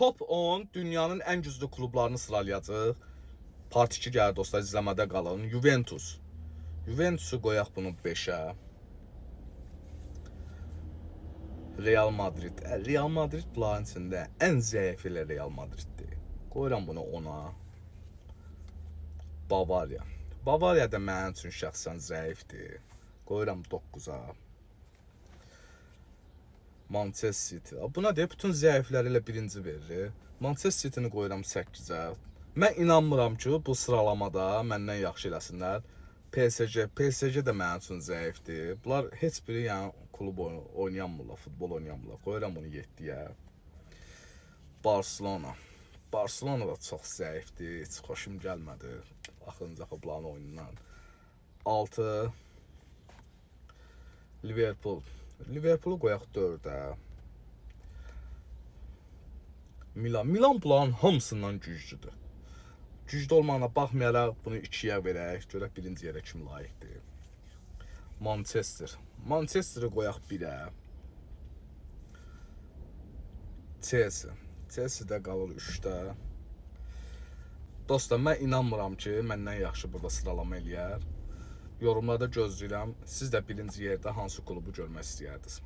top 10 dünyanın ən güclü klublarını sıralayacaq. Part 2 gəlir dostlar, izləmədə qalın. Juventus. Juventusu qoyaq bunu 5-ə. Real Madrid. Real Madrid bunların içində ən zəif elə Real Madriddir. Qoyuram bunu 10-a. Bavariya. Bavariya da mənim üçün şəxsən zəifdir. Qoyuram 9-a. Manchester City. Buna deyə bütün zəifləri ilə birinci verir. Manchester City-ni qoyuram 8-ə. Mən inanmıram ki, bu sıralamada məndən yaxşı eləsinlər. PSG də mənim üçün zəifdir. Bunlar heç biri yəni klub oynayamırlar, futbol oynayamırlar. Qoyuram bunu 7-yə. Barcelona. Barcelona da çox zəifdir. Heç xoşum gəlmədi axırıncı bunların oyunundan. 6. Liverpool. Liverpool'u qoyaq 4-ə. Milan bunların hamısından güclüdür. Güclü olmağına baxmayaraq bunu 2-yə verək. Görək birinci yerə kim layiqdir. Manchester. Manchester'ı qoyaq 1-ə. Chelsea. Chelsea də qalır 3-də. Dostlar, mən inanmıram ki, məndən yaxşı burada sıralama eləyər. Yorumlarda gözləyirəm. Siz də birinci yerdə hansı klubu görmək istəyərdiniz?